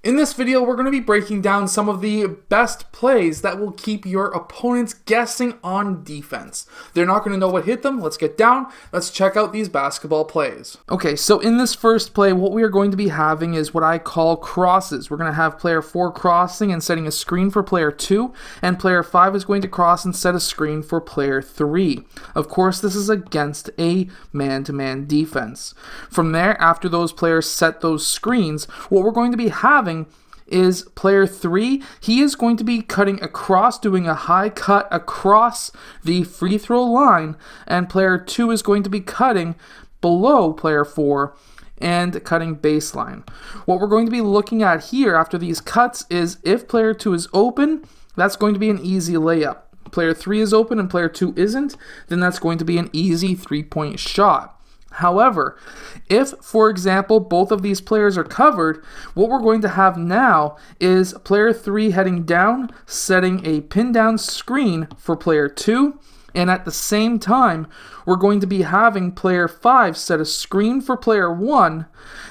In this video, we're going to be breaking down some of the best plays that will keep your opponents guessing on defense. They're not going to know what hit them. Let's get down. Let's check out these basketball plays. Okay, so in this first play, what we are going to be having is what I call crosses. We're going to have player 4 crossing and setting a screen for player 2, and player 5 is going to cross and set a screen for player 3. Of course, this is against a man-to-man defense. From there, after those players set those screens, what we're going to be having is player 3, he is going to be cutting across, doing a high cut across the free throw line, and player 2 is going to be cutting below player 4 and cutting baseline. What we're going to be looking at here after these cuts is if player 2 is open, that's going to be an easy layup. Player 3 is open and player 2 isn't, then that's going to be an easy 3-point shot. However, if, for example, both of these players are covered, what we're going to have now is player 3 heading down, setting a pin down screen for player 2, and at the same time, we're going to be having player 5 set a screen for player 1,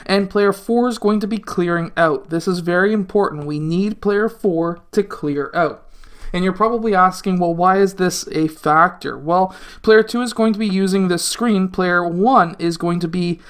and player 4 is going to be clearing out. This is very important. We need player 4 to clear out. And you're probably asking, well, why is this a factor? Well, player 2 is going to be using this screen. Player 1 is going to be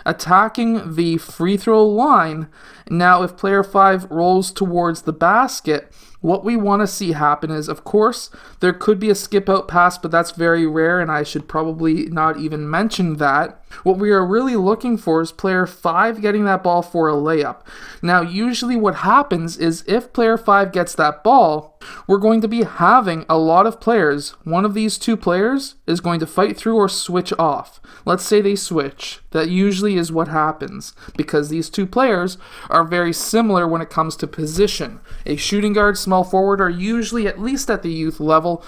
attacking the free throw line. Now, if player 5 rolls towards the basket, what we want to see happen is, of course, there could be a skip out pass, but that's very rare, and I should probably not even mention that. What we are really looking for is player 5 getting that ball for a layup. Now, usually what happens is if player 5 gets that ball, we're going to be having a lot of players. One of these two players is going to fight through or switch off. Let's say they switch. That usually is what happens because these two players are very similar when it comes to position. A shooting guard, small forward are usually, at least at the youth level,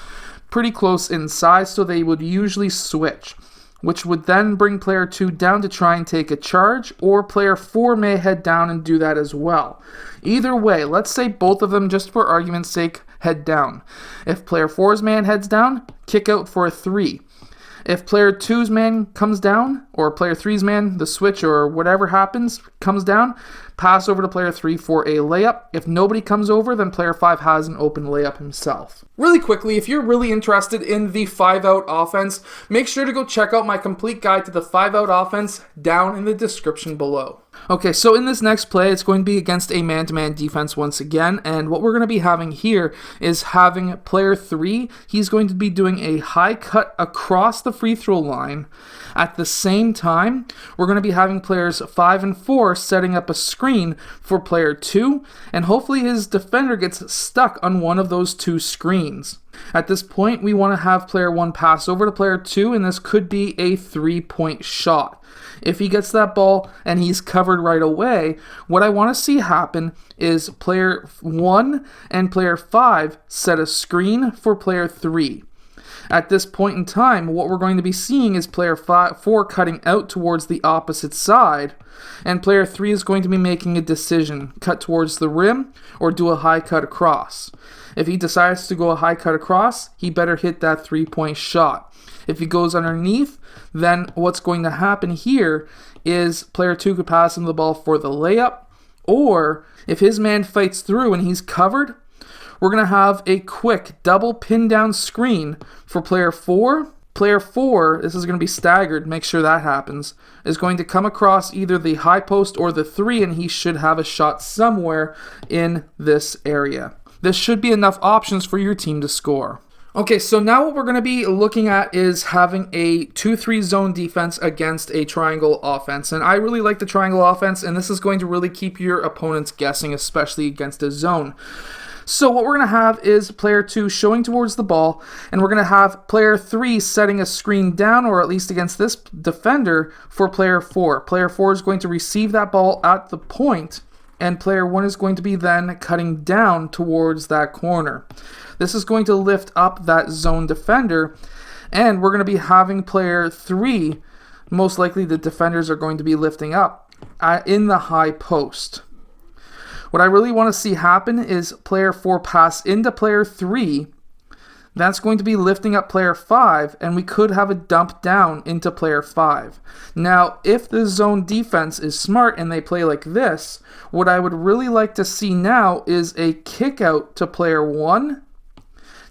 pretty close in size, so they would usually switch, which would then bring player 2 down to try and take a charge, or player 4 may head down and do that as well. Either way, let's say both of them, just for argument's sake, head down. If player 4's man heads down, kick out for a 3. If player 2's man comes down, or player 3's man, the switch or whatever happens, comes down, pass over to player 3 for a layup. If nobody comes over, then player 5 has an open layup himself. Really quickly, if you're really interested in the 5-out offense, make sure to go check out my complete guide to the 5-out offense down in the description below. Okay, so in this next play, it's going to be against a man-to-man defense once again, and what we're going to be having here is having player 3, he's going to be doing a high cut across the free throw line. At the same time, we're going to be having players 5 and 4 setting up a screen for player 2, and hopefully his defender gets stuck on one of those two screens. At this point, we want to have player 1 pass over to player 2, and this could be a 3-point shot. If he gets that ball and he's covered right away, what I want to see happen is player 1 and player 5 set a screen for player 3. At this point in time, what we're going to be seeing is player 4 cutting out towards the opposite side, and player 3 is going to be making a decision, cut towards the rim or do a high cut across. If he decides to go a high cut across, he better hit that 3-point shot. If he goes underneath, then what's going to happen here is player 2 could pass him the ball for the layup, or if his man fights through and he's covered, we're going to have a quick double pin down screen for player 4. Player 4, this is going to be staggered, make sure that happens, is going to come across either the high post or the 3, and he should have a shot somewhere in this area. This should be enough options for your team to score. Okay, so now what we're going to be looking at is having a 2-3 zone defense against a triangle offense. And I really like the triangle offense, and this is going to really keep your opponents guessing, especially against a zone. So what we're going to have is player 2 showing towards the ball, and we're going to have player 3 setting a screen down, or at least against this defender, for player 4. Player 4 is going to receive that ball at the point, and player 1 is going to be then cutting down towards that corner. This is going to lift up that zone defender, and we're going to be having player 3, most likely the defenders are going to be lifting up in the high post. What I really want to see happen is player 4 pass into player 3, That's going to be lifting up player 5, and we could have a dump down into player 5. Now, if the zone defense is smart and they play like this, what I would really like to see now is a kick out to player 1.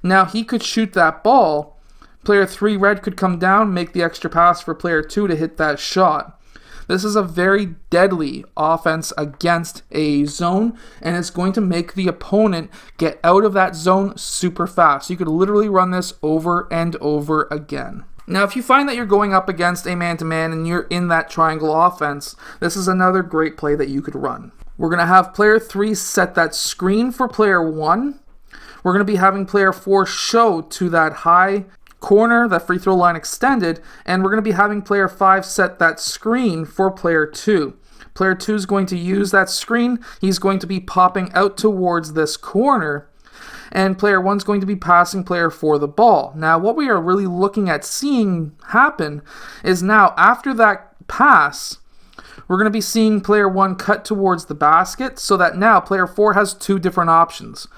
Now, he could shoot that ball. Player 3 red could come down, make the extra pass for player 2 to hit that shot. This is a very deadly offense against a zone, and it's going to make the opponent get out of that zone super fast. You could literally run this over and over again. Now, if you find that you're going up against a man-to-man and you're in that triangle offense, this is another great play that you could run. We're going to have player 3 set that screen for player 1. We're going to be having player 4 show to that high corner, that free throw line extended, and we're going to be having player 5 set that screen for player 2. Player 2 is going to use that screen. He's going to be popping out towards this corner, and player 1 is going to be passing player 4 the ball. Now, what we are really looking at seeing happen is now, after that pass, we're going to be seeing player 1 cut towards the basket, so that now player 4 has 2 different options.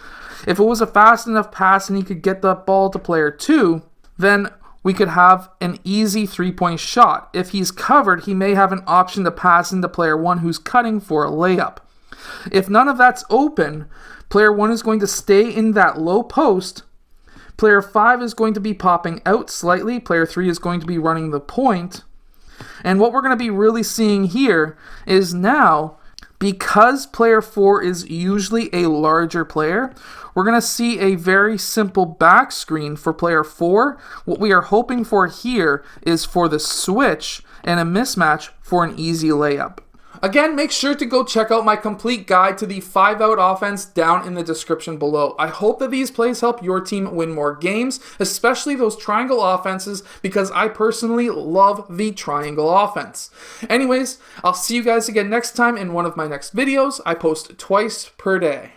If it was a fast enough pass and he could get the ball to player 2, then we could have an easy 3-point shot. If he's covered, he may have an option to pass into player 1 who's cutting for a layup. If none of that's open, player 1 is going to stay in that low post. Player 5 is going to be popping out slightly. Player 3 is going to be running the point. And what we're going to be really seeing here is now, because player 4 is usually a larger player, we're going to see a very simple back screen for player 4. What we are hoping for here is for the switch and a mismatch for an easy layup. Again, make sure to go check out my complete guide to the 5-out offense down in the description below. I hope that these plays help your team win more games, especially those triangle offenses, because I personally love the triangle offense. Anyways, I'll see you guys again next time in one of my next videos. I post twice per day.